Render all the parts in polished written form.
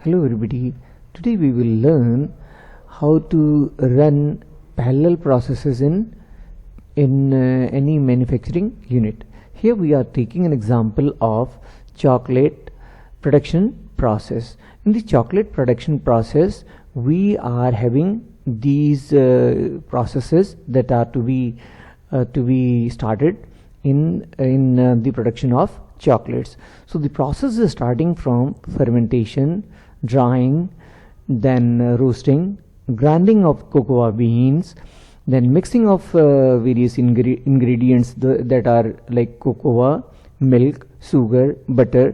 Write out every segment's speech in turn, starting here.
Hello everybody, today we will learn how to run parallel processes in any manufacturing unit. Here we are taking an example of chocolate production process. In the chocolate production process, we are having these processes that are to be started in the production of chocolates. So the process is starting from fermentation, drying, then roasting, grinding of cocoa beans, then mixing of various ingredients that are like cocoa, milk, sugar, butter,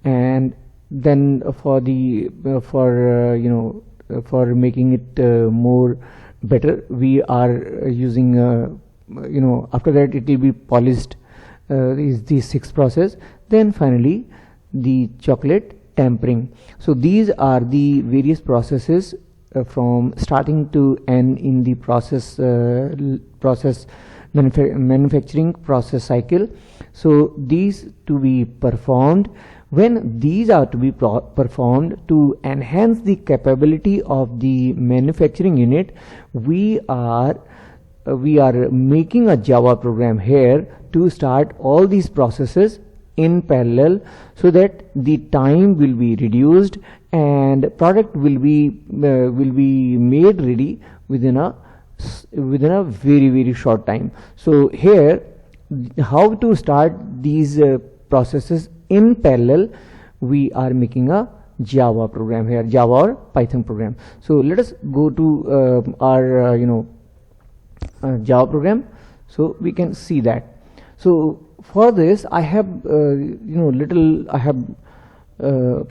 and then for making it more better, we are using after that it will be polished. Is the sixth process. Then finally the chocolate tempering. So these are the various processes from starting to end in the manufacturing process cycle. So these to be performed. When these are to be performed to enhance the capability of the manufacturing unit, we are making a Java program here to start all these processes in parallel, so that the time will be reduced and product will be made ready within a very short time. So here, how to start these processes in parallel, we are making a Java program here, Java or Python program. So let us go to our Java program, so we can see that. So for this I have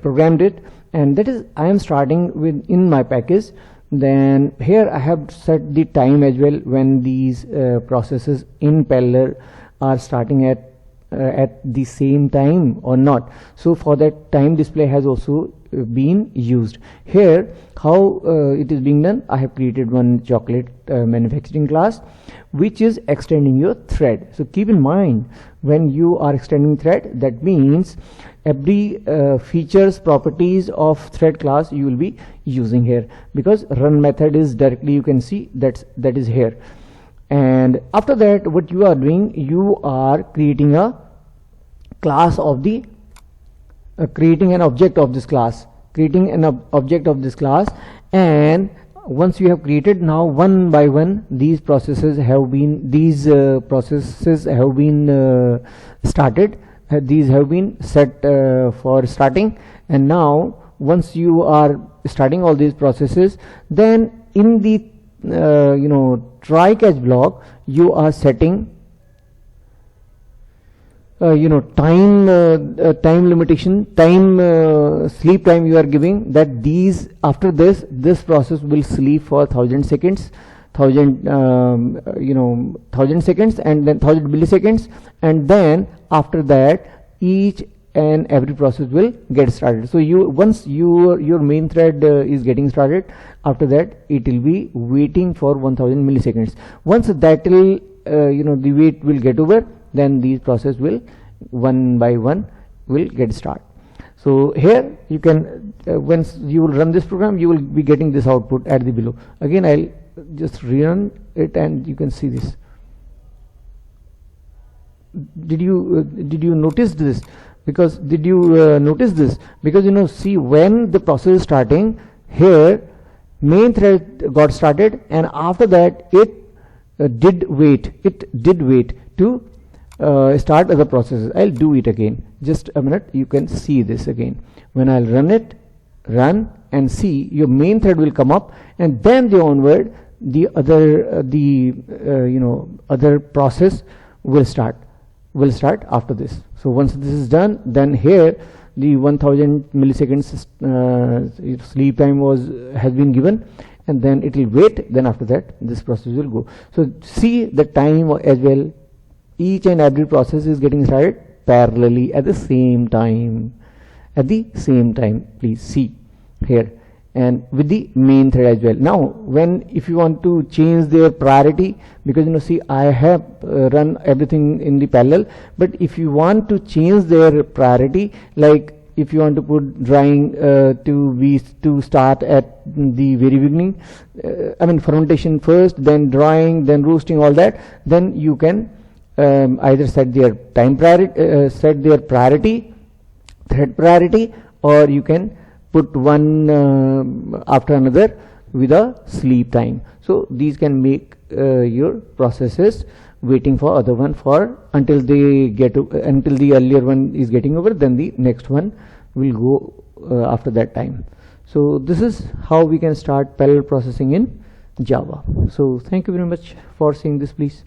programmed it, and that is I am starting with in my package. Then here I have set the time as well when these processes in parallel are starting at the same time or not. So for that, time display has also been used. Here how it is being done, I have created one chocolate manufacturing class which is extending your thread. So keep in mind, when you are extending thread, that means every features properties of thread class you will be using here, because run method is directly, you can see that is here. And after that, what you are doing, you are creating a class of the creating an object of this class, and once you have created, now one by one these processes have been started. These have been set for starting, and now once you are starting all these processes, then in the try catch block you are setting time limitation, sleep time you are giving, that these after this process will sleep for 1000 seconds, 1000 seconds, and then 1000 milliseconds, and then after that each and every process will get started. So once your main thread is getting started, after that it will be waiting for 1000 milliseconds. Once that will the wait will get over, then these process will one by one will get start. So here you can once you will run this program, you will be getting this output at the below. Again I'll just rerun it, and you can see this. Did you notice this? Because see, when the process is starting, here main thread got started, and after that it did wait to start other processes. I'll do it again, just a minute. You can see this again. When I'll run and see, your main thread will come up, and then the onward the other process will start after this. So once this is done, then here the 1000 milliseconds sleep time has been given, and then it will wait. Then after that this process will go. So see the time as well. Each and every process is getting started parallelly at the same time. Please see here, and with the main thread as well. Now if you want to change their priority, because see, I have run everything in the parallel, but if you want to change their priority, like if you want to put drying to start at the very beginning, I mean fermentation first, then drying, then roasting, all that, then you can either set their time priority, set their priority, thread priority, or you can put one after another with a sleep time. So these can make your processes waiting for other one for until they get until the earlier one is getting over, then the next one will go after that time. So this is how we can start parallel processing in Java. So thank you very much for seeing this, please.